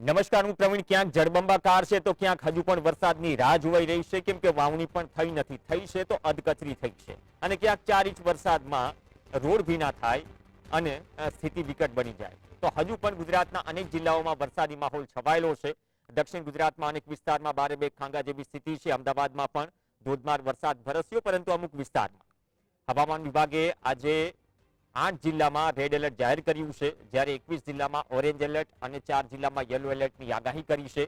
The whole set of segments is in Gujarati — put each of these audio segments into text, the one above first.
નમસ્કાર, હું પ્રવીણ. ક્યાંક જળબંબાકાર છે તો ક્યાંક હજુ પણ વરસાદની રાહ જોવાઈ રહી છે, કેમ કે વાવણી પણ થઈ નથી. થઈ છે તો અધકચરી થઈ છે અને ક્યાંક 4 ઇંચ વરસાદમાં રોડ ભીના થાય અને સ્થિતિ વિકટ બની જાય. તો હજુ પણ ગુજરાતના અનેક જિલ્લાઓમાં વરસાદી માહોલ છવાયેલો છે. દક્ષિણ ગુજરાતમાં અનેક વિસ્તારમાં બારે બે ખાંગા જેવી સ્થિતિ છે. અમદાવાદમાં પણ ધોધમાર વરસાદ વરસ્યો, પરંતુ અમુક વિસ્તારમાં હવામાન વિભાગે આજે 8 જિલ્લામાં રેડ એલર્ટ જાહેર કર્યું છે, જ્યારે 21 જિલ્લામાં ઓરેન્જ એલર્ટ અને 4 જિલ્લામાં યલો એલર્ટની આગાહી કરી છે.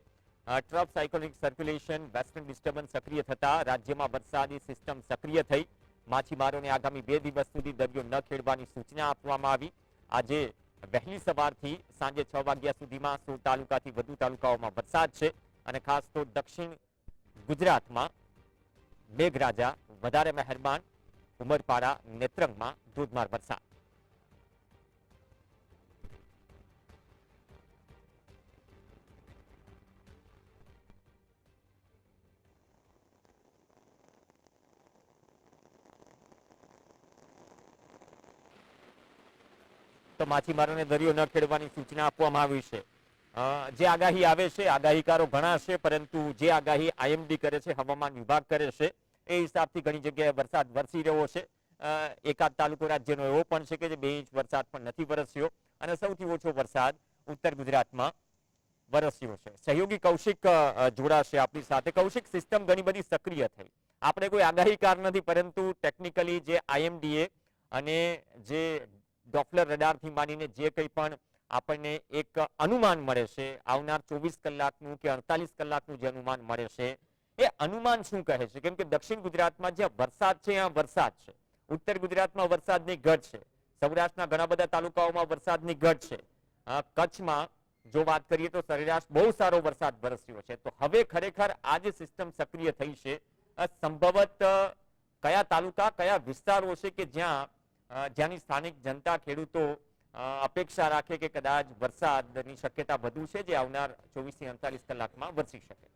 Trough cyclonic circulation western disturbance સક્રિય થતા રાજ્યમાં વરસાદી સિસ્ટમ સક્રિય થઈ. માછીમારોને આગામી 2 દિવસ સુધી દરિયો ન ખેડવાની સૂચના આપવામાં આવી. આજે વહેલી સવારથી સાંજે 6 વાગ્યા સુધીમાં 16 તાલુકાથી વધુ તાલુકાઓમાં વરસાદ છે અને ખાસ તો દક્ષિણ ગુજરાતમાં મેઘરાજા વધારે મહેરબાન. ઉમરપાડા, નેત્રંગમાં ધોધમાર વરસાદ. તો માછીમારોને દરિયો ન ખેડવાની સૂચના આપવામાં આવી છે. જે આગાહી આવે છે, આગાહીકારો ઘણા છે, પરંતુ જે આગાહી આઈએમડી કરે છે, હવામાન વિભાગ કરે છે, એ હિસાબથી ઘણી જગ્યાએ વરસાદ વરસી રહ્યો છે. એકાદ તાલુકો રાજ્યનો એવો પણ છે કે જે 2 ઇંચ વરસાદ પણ નથી વરસ્યો અને સૌથી ઓછો વરસાદ ઉત્તર ગુજરાતમાં વરસ્યો છે. સહયોગી કૌશિક જોડાશે આપણી સાથે. કૌશિક, સિસ્ટમ ઘણી બધી સક્રિય થઈ. આપણે કોઈ આગાહીકાર નથી, પરંતુ ટેકનિકલી જે આઈએમડીએ અને જે ડોપલર રડારથી માંડીને જે કંઈ પણ આપણને એક અનુમાન મળે છે, આવનાર 24 કલાકનું કે 48 કલાકનું જે અનુમાન મળે છે, એ અનુમાન શું કહે છે? કેમ કે દક્ષિણ ગુજરાતમાં જ્યાં વરસાદ છે ત્યાં વરસાદ છે, ઉત્તર ગુજરાતમાં વરસાદની ઘટ છે, સૌરાષ્ટ્રના ઘણા બધા તાલુકાઓમાં વરસાદની ઘટ છે, કચ્છમાં જો વાત કરીએ તો સરેરાશ બહુ સારો વરસાદ વરસ્યો છે. તો હવે ખરેખર આ જે સિસ્ટમ સક્રિય થઈ છે, સંભવત કયા તાલુકા, કયા વિસ્તારો છે કે જ્યાંની સ્થાનિક જનતા, ખેડૂતો અપેક્ષા રાખે કે કદાચ વરસાદની શક્યતા વધુ છે, જે આવનાર 24 થી 48 કલાકમાં વરસી શકે?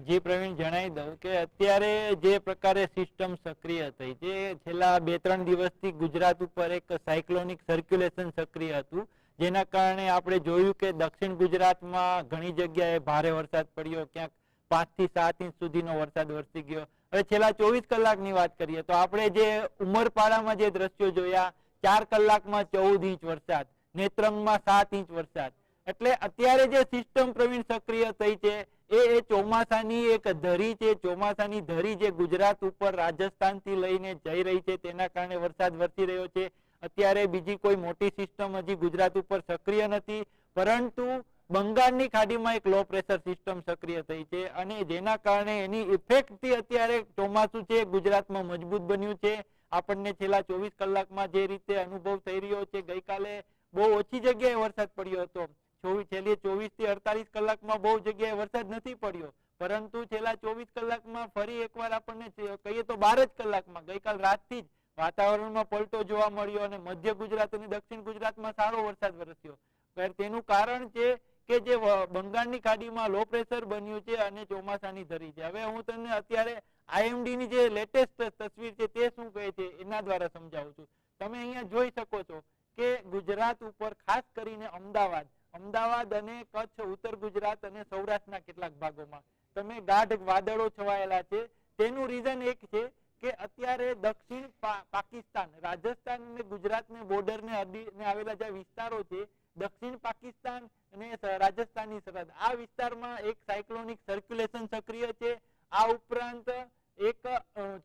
જી પ્રવીણ, જણાવી દઉં કે અત્યારે જે પ્રકારે સિસ્ટમ સક્રિય થઈ છે, છેલ્લા 2-3 દિવસથી ગુજરાત ઉપર એક સાયક્લોનિક સર્ક્યુલેશન સક્રિય હતું, જેના કારણે આપણે જોયું કે દક્ષિણ ગુજરાતમાં ઘણી જગ્યાએ ભારે વરસાદ પડ્યો, ક્યાંક 5 થી 7 ઇંચ સુધીનો વરસાદ વરસી ગયો. હવે છેલ્લા 24 કલાકની વાત કરીએ તો આપણે જે ઉમરપાડામાં જે દ્રશ્યો જોયા, 4 કલાકમાં 14 ઇંચ વરસાદ, નેત્રંગમાં 7 ઇંચ વરસાદ. એટલે અત્યારે જે સિસ્ટમ પ્રવીણ સક્રિય થઈ છે એ ચોમાસાની એક ધરી છે. ચોમાસાની ધરી જે ગુજરાત ઉપર રાજસ્થાનથી લઈને જઈ રહી છે, તેના કારણે વરસાદ વરસી રહ્યો છે. અત્યારે બીજી કોઈ મોટી સિસ્ટમ હજી ગુજરાત ઉપર સક્રિય નથી, પરંતુ બંગાળની ખાડીમાં એક લો પ્રેશર સિસ્ટમ સક્રિય થઈ છે અને જેના કારણે એની ઇફેક્ટથી અત્યારે ચોમાસું છે ગુજરાતમાં મજબૂત બન્યું છે. આપણને છેલ્લા 24 કલાકમાં જે રીતે અનુભવ થઈ રહ્યો છે, ગઈકાલે બહુ ઓછી જગ્યાએ વરસાદ પડ્યો હતો. છેલ્લી 24 થી 48 કલાકમાં બહુ જગ્યાએ વરસાદ નથી પડ્યો, પરંતુ છેલ્લા 24 કલાકમાં ફરી એકવાર આપણને કહીએ તો 12 જ કલાકમાં ગઈકાલ રાતથી જ વાતાવરણમાં પલટો જોવા મળ્યો અને મધ્ય ગુજરાત અને દક્ષિણ ગુજરાતમાં સારો વરસાદ વરસ્યો. તેનું કારણ છે કે જે બંગાળની ખાડીમાં લો પ્રેશર બન્યું છે અને ચોમાસાની ધરી છે. હવે હું તમને અત્યારે આઈએમડી ની જે લેટેસ્ટ તસવીર છે તે શું કહે છે એના દ્વારા સમજાવું છું. તમે અહીંયા જોઈ શકો છો કે ગુજરાત ઉપર ખાસ કરીને અમદાવાદ અને કચ્છ, ઉત્તર ગુજરાત અને સૌરાષ્ટ્રના કેટલાક ભાગોમાં તમે ગાઢ વાદળો છવાયેલા છે. તેનું રીઝન એક છે કે અત્યારે દક્ષિણ પાકિસ્તાન, રાજસ્થાન અને ગુજરાતને બોર્ડરને અડીને આવેલા જે વિસ્તારો છે, દક્ષિણ પાકિસ્તાન અને રાજસ્થાનની સરહદ, આ વિસ્તારમાં એક સાયક્લોનિક સર્ક્યુલેશન સક્રિય છે. આ ઉપરાંત એક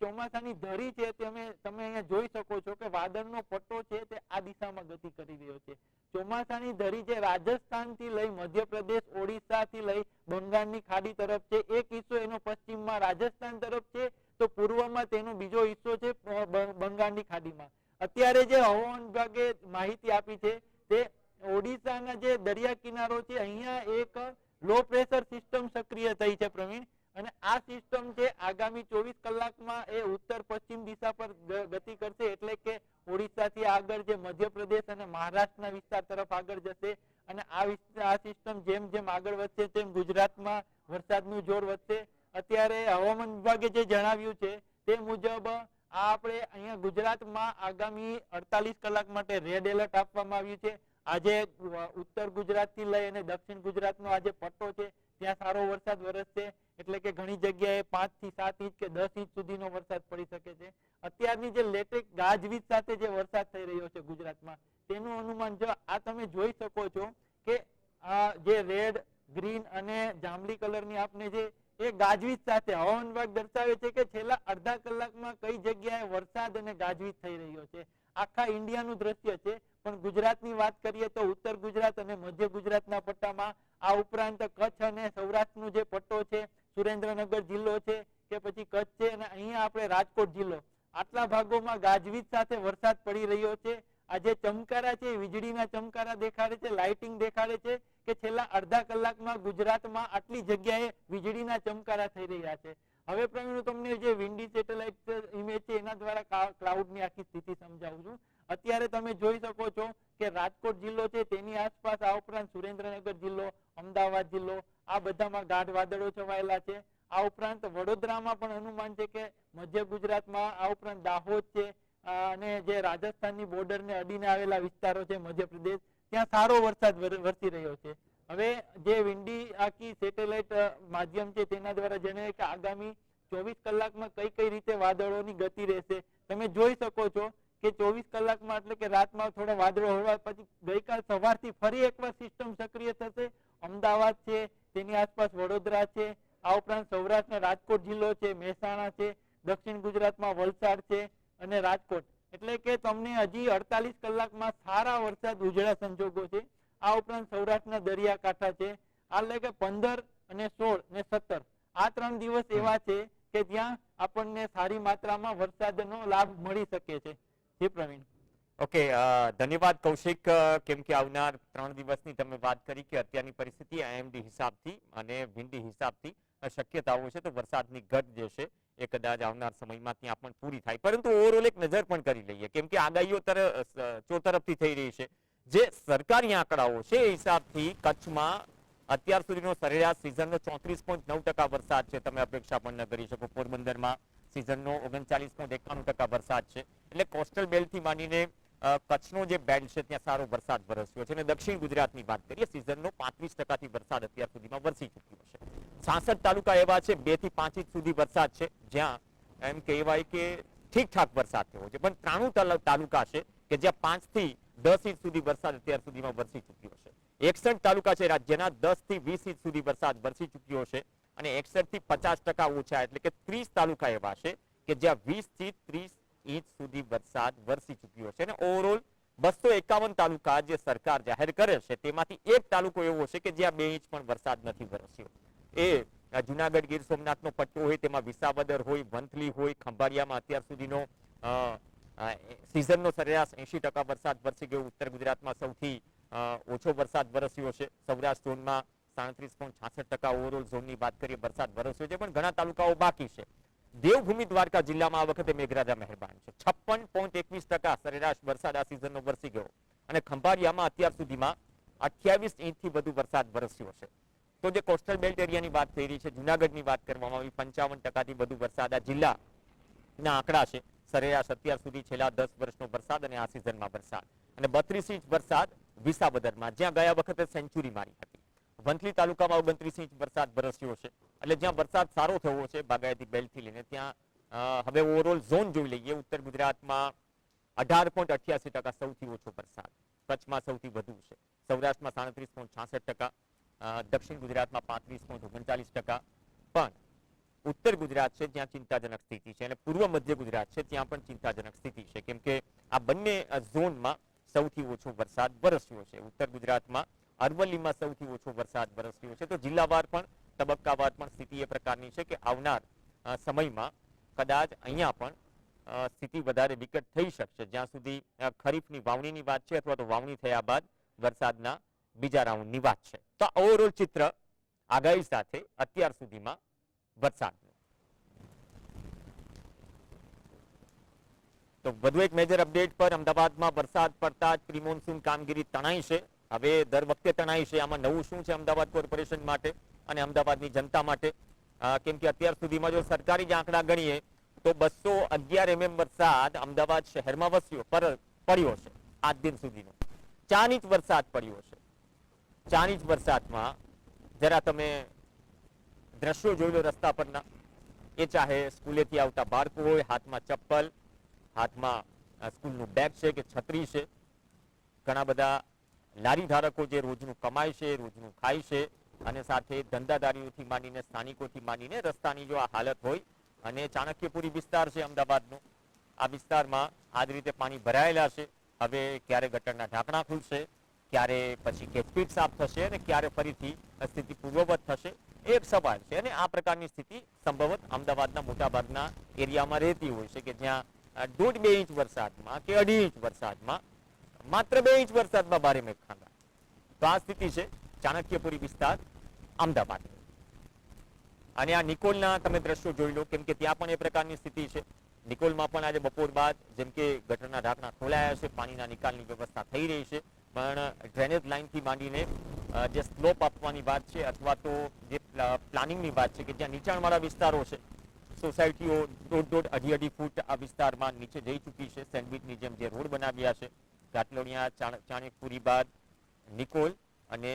ચોમાસાની ધરી છે. તમે અહીંયા જોઈ શકો છો કે વાદળનો પટ્ટો છે તે આ દિશામાં ગતિ કરી રહ્યો છે. ચોમાસાની ધરી જે રાજસ્થાનથી લઈ મધ્યપ્રદેશ, ઓડિશાથી લઈ બંગાળની ખાડી તરફ છે, એક હિસ્સો એનો પશ્ચિમમાં રાજસ્થાન તરફ છે, તો પૂર્વમાં તેનો બીજો હિસ્સો છે બંગાળની ખાડીમાં. અત્યારે જે હવામાન વિભાગે માહિતી આપી છે તે ઓડિશાના જે દરિયા કિનારો છે, અહીંયા એક લો પ્રેશર સિસ્ટમ સક્રિય થઈ છે પ્રવીણ, અને આ સિસ્ટમ છે આગામી 24 કલાકમાં એ ઉત્તર પશ્ચિમ દિશા પર ગતિ કરશે, એટલે કે ઓડિશાથી આગળ જે મધ્યપ્રદેશ અને મહારાષ્ટ્રના વિસ્તાર તરફ આગળ જશે અને આ સિસ્ટમ જેમ જેમ આગળ વધશે તેમ ગુજરાતમાં વરસાદનું જોર વધશે. અત્યારે હવામાન વિભાગે જે જણાવ્યું છે તે મુજબ આપણે અહીંયા ગુજરાતમાં આગામી 48 કલાક માટે રેડ એલર્ટ આપવામાં આવ્યું છે. આજે ઉત્તર ગુજરાત થી લઈ અને દક્ષિણ ગુજરાતનો આજે પટ્ટો છે ત્યાં સારો વરસાદ વરસશે, એટલે કે ઘણી જગ્યાએ 5 થી 7 ઇંચ કે 10 ઇંચ સુધીનો વરસાદ પડી શકે છે. અત્યારની જે લેટેસ્ટ ગાજવીજ સાથે જે વરસાદ થઈ રહ્યો છે ગુજરાતમાં તેનું અનુમાન જો આ તમે જોઈ શકો છો કે આ જે રેડ, ગ્રીન અને જાંબલી કલરની આપને જે એ ગાજવીજ સાથે હવામાન વિભાગ દર્શાવે છે કે છેલ્લા અડધા કલાકમાં કઈ જગ્યાએ વરસાદ અને ગાજવીજ થઈ રહ્યો છે. આખા ઇન્ડિયાનું દ્રશ્ય છે, પણ ગુજરાતની વાત કરીએ તો ઉત્તર ગુજરાત અને મધ્ય ગુજરાતના પટ્ટામાં, આ ઉપરાંત કચ્છ અને સૌરાષ્ટ્રનો જે પટ્ટો છે, સુરેન્દ્રનગર જિલ્લો છે કે પછી કચ્છ છે અને અહીંયા આપણે રાજકોટ જિલ્લો, આટલા ભાગોમાં ગાજવીજ સાથે વરસાદ પડી રહ્યો છે. આ જે ચમકારા છે, વીજળીના ચમકારા દેખાડે છે, લાઇટિંગ દેખાડે છે કે છેલ્લા અડધા કલાકમાં ગુજરાતમાં આટલી જગ્યાએ વીજળીના ચમકારા થઈ રહ્યા છે. હવે પ્રવીણ, હું તમને જે વિન્ડી સેટેલાઇટ ઇમેજ છે એના દ્વારા ક્લાઉડની આખી સ્થિતિ સમજાવું છું. અત્યારે તમે જોઈ શકો છો કે રાજકોટ જિલ્લો છે તેની આસપાસ, આ ઉપરાંત સુરેન્દ્રનગર જિલ્લો, અમદાવાદ જિલ્લો, આ બધામાં ગાઢ વાદળો છવાયેલા છે. આ ઉપરાંત વડોદરામાં પણ અનુમાન છે કે મધ્ય ગુજરાતમાં, આ ઉપરાંત દાહોદ છે અને જે રાજસ્થાનની બોર્ડરને અડીને આવેલા વિસ્તારો છે મધ્યપ્રદેશ, ત્યાં સારો વરસાદ વરસી રહ્યો છે. હવે જે વિન્ડી આખી સેટેલાઇટ માધ્યમ છે તેના દ્વારા જણાવે કે આગામી 24 કલાકમાં કઈ કઈ રીતે વાદળોની ગતિ રહેશે. તમે જોઈ શકો છો કે 24 કલાકમાં એટલે કે રાતમાં થોડા વાદળો હોવા પછી ગઈકાલ સવારથી ફરી એકવાર સિસ્ટમ સક્રિય થશે. અમદાવાદ છે, તેની આસપાસ વડોદરા છે, આ ઉપરાંત સૌરાષ્ટ્રના રાજકોટ જિલ્લો છે, મહેસાણા છે, દક્ષિણ ગુજરાતમાં વલસાડ છે અને રાજકોટ, એટલે કે તમને હજી 48 કલાકમાં સારા વરસાદ ઉજળા સંજોગો છે. આ ઉપરાંત સૌરાષ્ટ્રના દરિયાકાંઠા છે, એટલે કે 15 અને 16 ને 17 આ 3 દિવસ એવા છે કે જ્યાં આપણને સારી માત્રામાં વરસાદનો લાભ મળી શકે છે. જી પ્રવીણ. ઓકે, ધન્યવાદ કૌશિક. કેમ કે આવનાર 3 દિવસની તમે વાત કરી કે અત્યારની પરિસ્થિતિ આઈએમડી હિસાબથી અને વિન્ડી હિસાબથી શક્યતાઓ છે તો વરસાદની ઘટ જે છે એ કદાચ આવનાર સમયમાં ત્યાં પણ પૂરી થાય. પરંતુ ઓવરઓલ એક નજર પણ કરી લઈએ, કેમ કે આગાહીઓ ચોતરફથી થઈ રહી છે. જે સરકારી આંકડાઓ છે એ હિસાબથી કચ્છમાં અત્યાર સુધીનો સરેરાશ સિઝનનો 34.9% વરસાદ છે. તમે અપેક્ષા પણ ન કરી શકો. પોરબંદરમાં સિઝનનો 39.91% વરસાદ છે. એટલે કોસ્ટલ બેલ્ટથી માંડીને કચ્છનો જે બેલ્ટ છે ત્યાં સારો વરસાદ વરસ્યો છે. અને દક્ષિણ ગુજરાતની વાત કરીએ, સિઝનનો 35%થી વરસાદ અત્યાર સુધીમાં વરસી ચૂક્યો છે. 66 તાલુકા એવા છે 2 થી 5 ઇંચ સુધી વરસાદ છે, જ્યાં એમ કહેવાય કે ઠીકઠાક વરસાદ થયો છે. પણ 93 તાલુકા છે કે જ્યાં 5 થી 10 ઇંચ સુધી વરસાદ અત્યાર સુધીમાં વરસી ચૂક્યો છે. 61 તાલુકા છે રાજ્યના, 10 થી 20 ઇંચ સુધી વરસાદ વરસી ચૂક્યો છે. અને 61 થી 50% ઓછા એટલે કે 30 તાલુકા એવા છે કે જ્યાં 20 થી 30 ઇંચ સુધી વરસાદ વરસી ચૂક્યો છે. અને ઓવરઓલ 251 તાલુકા જે સરકાર જાહેર કરે છે તેમાંથી એક તાલુકો એવો છે કે જ્યાં 2 ઇંચ પણ વરસાદ નથી વરસ્યો. એ જુનાગઢ ગીર સોમનાથનો પટ્ટો હોય, તેમાં વિસાવદર હોય, વંથલી હોય, ખંભાળિયામાં અત્યાર સુધીનો સિઝનનો સરેરાશ 80% વરસાદ વરસી ગયો. ઉત્તર ગુજરાતમાં સૌથી ઓછો વરસાદ વરસ્યો છે. સૌરાષ્ટ્ર ઝોનમાં 37.66% ઓવરઓલ ઝોનની વાત કરીએ વરસાદ વરસ્યો છે, પણ ઘણા તાલુકાઓ બાકી છે. દેવભૂમિ દ્વારકા જિલ્લામાં આ વખતે મેઘરાજા મહેરબાન છે. 56.21% સરેરાશ વરસાદ આ સિઝનનો વરસી ગયો. અને ખંભાળિયામાં અત્યાર સુધીમાં 28 ઇંચથી વધુ વરસાદ વરસ્યો છે. તો જે કોસ્ટલ બેલ્ટ એરિયાની વાત થઈ રહી છે, જુનાગઢની વાત કરવામાં આવી, 55%થી વધુ વરસાદ આ જિલ્લાના આંકડા છે. સરેરાશ અત્યાર સુધી છેલ્લા 10 વર્ષનો વરસાદ અને આ સિઝનમાં વરસાદ. અને 32 ઇંચ વરસાદ વિસાવદરમાં, જ્યાં ગયા વખતે સેન્ચુરી મારી હતી. વંથલી તાલુકામાં 29 ઇંચ વરસાદ વરસ્યો છે. એટલે જ્યાં વરસાદ સારો થયો છે બાગાયતી બેલ્ટથી લઈને, ત્યાં હવે ઓવરઓલ ઝોન જોઈ લઈએ. ઉત્તર ગુજરાતમાં 18.88% સૌથી ઓછો વરસાદ, કચ્છમાં સૌથી વધુ છે, સૌરાષ્ટ્રમાં 37.66%, દક્ષિણ ગુજરાતમાં 35.39%. પણ ઉત્તર ગુજરાત છે જ્યાં ચિંતાજનક સ્થિતિ છે, અને પૂર્વ મધ્ય ગુજરાત છે ત્યાં પણ ચિંતાજનક સ્થિતિ છે, કેમ કે આ બંને ઝોનમાં સૌથી ઓછો વરસાદ વરસ્યો છે. ઉત્તર ગુજરાતમાં અરવલ્લીમાં સૌથી ઓછો વરસાદ વરસ્યો છે. તો જિલ્લાવાર પણ તબક્કાવાર પણ સ્થિતિ એ પ્રકારની છે કે આવનાર સમયમાં કદાચ અહીંયા પણ સ્થિતિ વધારે વિકટ થઈ શકશે, જ્યાં સુધી ખરીફની વાવણીની વાત છે અથવા તો વાવણી થયા બાદ વરસાદના બીજા રાઉન્ડની વાત છે. તો ઓવરઓલ ચિત્ર આગાહી સાથે અત્યાર સુધીમાં વરસાદનું. તો વધુ એક મેજર અપડેટ પર, અમદાવાદમાં વરસાદ પડતા જ પ્રી મોન્સૂન કામગીરી તણાઈ છે. હવે દર વખતે તણાઈ છે. આમાં નવું શું છે અમદાવાદ કોર્પોરેશન માટે અને અમદાવાદની જનતા માટે? કેમ કે અત્યાર સુધીમાં જો સરકારી જ આંકડા ગણીએ તો 211 mm વરસાદ અમદાવાદ શહેરમાં પડ્યો છે આજ દિન સુધીનો. 4 ઇંચ વરસાદ પડ્યો છે. 4 ઇંચ વરસાદમાં જરા તમે દ્રશ્યો જોઈ લો રસ્તા પરના. એ ચાહે સ્કૂલેથી આવતા બાળકો હોય, હાથમાં ચપ્પલ, હાથમાં સ્કૂલનું બેગ છે કે છત્રી છે. ઘણા બધા લારી ધારકો જે રોજનું કમાય છે, રોજનું ખાય છે, અને સાથે ધંધાદારીઓથી માંડીને સ્થાનિકોથી માંડીને રસ્તાની જો આ હાલત હોય, અને ચાણક્યપુરી વિસ્તાર છે અમદાવાદનો, આ વિસ્તારમાં આ જ રીતે પાણી ભરાયેલા છે. હવે ક્યારે ગટરના ઢાંકણા ખુલશે, ક્યારે પછી કેચપીટ સાફ થશે અને ક્યારે ફરીથી સ્થિતિ પૂર્વવત થશે, એક સવાલ છે. અને આ પ્રકારની સ્થિતિ સંભવત અમદાવાદના મોટાભાગના એરિયામાં રહેતી હોય છે કે જ્યાં 1.5-2 ઇંચ વરસાદમાં કે 2.5 ઇંચ વરસાદમાં, માત્ર 2 ઇંચ વરસાદમાં ભારે મેઘખાંગા. તો આ સ્થિતિ છે ચાણક્યપુરી વિસ્તાર અમદાવાદ. અને આ નિકોલના તમે દ્રશ્યો જોઈ લો, કેમ કે ત્યાં પણ એ પ્રકારની સ્થિતિ છે. નિકોલમાં પણ આજે બપોર બાદ જેમ કે ગટરના ઢાંકણા ખોલાયા છે, પાણીના નિકાલની વ્યવસ્થા થઈ રહી છે, પણ ડ્રેનેજ લાઇનથી માંડીને જે સ્લોપ આપવાની વાત છે અથવા તો જે પ્લાનિંગની વાત છે કે જ્યાં નીચાણવાળા વિસ્તારો છે, સોસાયટીઓ 1.5-2.5 ફૂટ આ વિસ્તારમાં નીચે જઈ ચૂકી છે. સેન્ડવિચની જેમ જે રોડ બનાવ્યા છે, ઘાટલોડિયા, ચાણક્યપુરી બાદ નિકોલ અને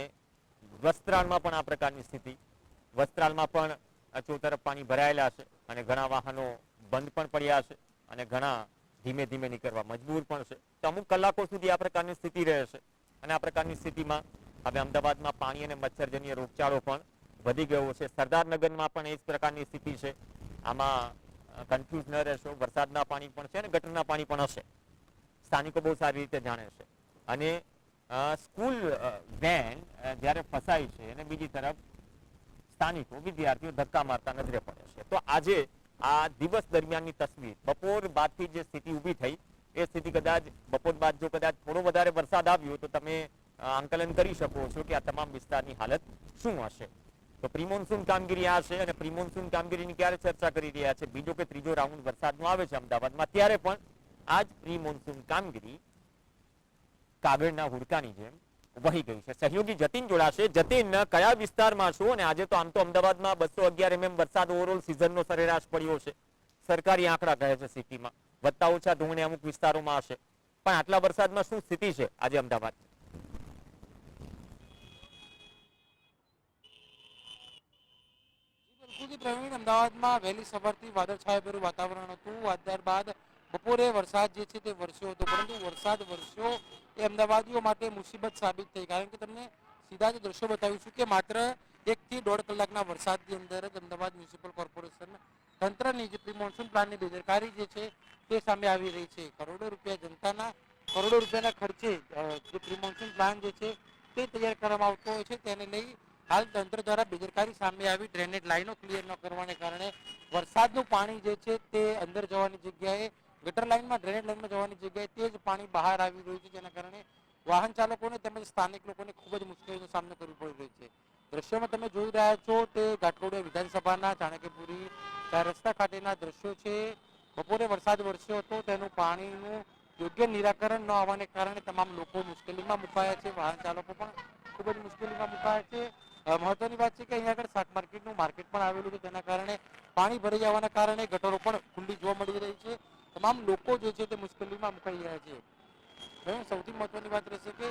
વસ્ત્રાલમાં પણ આ પ્રકારની સ્થિતિ. વસ્ત્રાલમાં પણ ચોતરફ પાણી ભરાયેલા છે અને ઘણા વાહનો બંધ પણ પડ્યા છે અને ઘણા ધીમે ધીમે નીકળવા મજબૂર પણ છે. તો અમુક કલાકો સુધી આ પ્રકારની સ્થિતિ રહે છે. અને આ પ્રકારની સ્થિતિમાં હવે અમદાવાદમાં પાણી અને મચ્છરજન્ય રોગચાળો પણ વધી ગયો છે. સરદારનગરમાં પણ એ જ પ્રકારની સ્થિતિ છે. આમાં કન્ફ્યુઝ ન રહેશો, વરસાદના પાણી પણ છે અને ગટરના પાણી પણ હશે. સ્થાનિકો બહુ સારી રીતે જાણે છે. અને સ્કૂલ વેન જ્યારે ફસાય છે અને બીજી તરફ સ્થાનિકો, વિદ્યાર્થીઓ ધક્કા મારતા નજરે પડે છે. તો આજે આ દિવસ દરમિયાનની તસવીર, બપોર બાદથી જે સ્થિતિ ઊભી થઈ, એ સ્થિતિ કદાચ બપોર બાદ જો કદાચ થોડો વધારે વરસાદ આવ્યો તો તમે આંકલન કરી શકો છો કે આ તમામ વિસ્તારની હાલત શું હશે. તો પ્રી મોન્સૂન કામગીરી આ છે. અને પ્રી મોન્સૂન કામગીરીની ક્યારે ચર્ચા કરી રહ્યા છે, બીજો કે ત્રીજો રાઉન્ડ વરસાદનો આવે છે અમદાવાદમાં, ત્યારે પણ આ જ પ્રી મોન્સૂન કામગીરી કાગળના હુડકાની જેમ વહી ગઈ છે. સહયોગી જતીન જોડાશે. જતીન, કયા વિસ્તારમાં છો? અને આજે તો આમ તો અમદાવાદમાં 211 mm વરસાદ ઓવરઓલ સિઝનનો સરેરાશ પડ્યો છે. સરકારી આંકડા કહે છે સિટીમાં વત્તા ઓછા ધોરણે અમુક વિસ્તારોમાં હશે, પણ આટલા વરસાદમાં શું સ્થિતિ છે આજે અમદાવાદ? પ્રવીણ, અમદાવાદમાં વહેલી સવારથી વાદળછાયાભર્યું વાતાવરણ હતું. ત્યારબાદ બપોરે વરસાદ જે છે તે વરસ્યો હતો, પરંતુ વરસાદ વરસ્યો એ અમદાવાદીઓ માટે મુસીબત સાબિત થઈ. કારણ કે તમને સીધા જ દ્રશ્યો બતાવીશું કે માત્ર 1 થી 1.5 કલાકના વરસાદની અંદર જ અમદાવાદ મ્યુનિસિપલ કોર્પોરેશન તંત્રની જે પ્રી મોન્સૂન પ્લાનની બેદરકારી જે છે તે સામે આવી રહી છે. કરોડો રૂપિયાના ખર્ચે જે પ્રી મોન્સૂન પ્લાન જે છે તે તૈયાર કરવામાં આવતો હોય છે, તેને લઈ હાલ તંત્ર દ્વારા બેદરકારી સામે આવી. ડ્રેનેજ લાઈનો ક્લિયર ન કરવાને કારણે વરસાદનું પાણી જે છે તે અંદર જવાની જગ્યાએ, ગટર લાઈનમાં, ડ્રેનેજ લાઈનમાં જવાની જગ્યાએ તે જ પાણી બહાર આવી રહ્યું છે, જેના કારણે વાહન ચાલકોને તેમજ સ્થાનિક લોકોને ખૂબ જ મુશ્કેલીનો સામનો કરવો પડી રહ્યો છે. દ્રશ્યોમાં તમે જોઈ રહ્યા છો તે ઘાટલોડિયા વિધાનસભાના ચાણક્યપુરી રસ્તા ખાતેના દ્રશ્યો છે. બપોરે વરસાદ વરસ્યો હતો, તેનું પાણીનું યોગ્ય નિરાકરણ ન આવવાને કારણે તમામ લોકો મુશ્કેલીમાં મુકાયા છે. વાહન ચાલકો પણ ખૂબ જ મુશ્કેલીમાં મુકાયા છે. મહત્વની વાત છે કે અહીંયા આગળ શાક માર્કેટનું માર્કેટ પણ આવેલું છે, તેના કારણે પાણી ભરી જવાના કારણે ગટરો પણ ખુલ્લી જોવા મળી રહી છે. તમામ લોકો જે છે તે મુશ્કેલીમાં મુકાઈ રહ્યા છે. સૌથી મહત્વની વાત રહેશે કે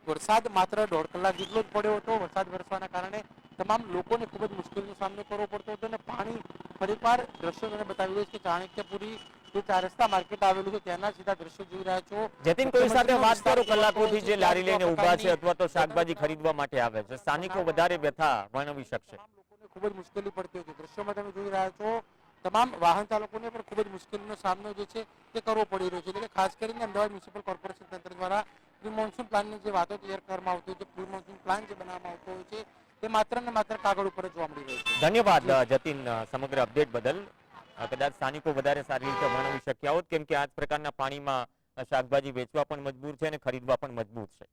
વરસાદ માત્ર 1.5 કલાક જેટલો જ પડ્યો હતો. વરસાદ વરસવાના કારણે તમામ લોકોને ખૂબ જ મુશ્કેલીનો સામનો કરવો પડતો હતો. અને પાણી ફરીવાર દ્રશ્યો તમને બતાવી દઈશ કે ચાણક્યપુરી જે 4 રસ્તા માર્કેટ આવેલું છે તેના સીધા દ્રશ્યો જોઈ રહ્યા છો. જતીન, કોઈ સાથે વાત કરો કલાકોથી જે લારી લઈને ઊભા છે અથવા તો શાકભાજી ખરીદવા માટે આવે છે, સ્થાનિકો વધારે વ્યથા વર્ણવી શકશે. લોકોને ખૂબ જ મુશ્કેલી પડતી હોય છે. દ્રશ્યોમાં તમે જોઈ રહ્યા છો તમામ વાહન ચાલકોને પણ ખૂબ જ મુશ્કેલીનો સામનો જે છે તે કરવો પડી રહ્યો છે. એટલે કે ખાસ કરીને અમદાવાદ મ્યુનિસિપલ કોર્પોરેશન તંત્ર દ્વારા પ્રી મોન્સૂન પ્લાનની જે વાતો તૈયાર કરવામાં આવતી હોય છે, પ્રી મોન્સૂન પ્લાન જે બનાવવામાં આવતો હોય છે, તે માત્ર ને માત્ર કાગળ ઉપર જ જોવા મળી રહ્યો છે. ધન્યવાદ જતીન સમગ્ર અપડેટ બદલ. કદાચ સ્થાનિકો વધારે સારી રીતે વર્ણવી શક્યા હોત, કેમ કે આ જ પ્રકારના પાણીમાં શાકભાજી વેચવા પણ મજબૂર છે અને ખરીદવા પણ મજબૂર છે.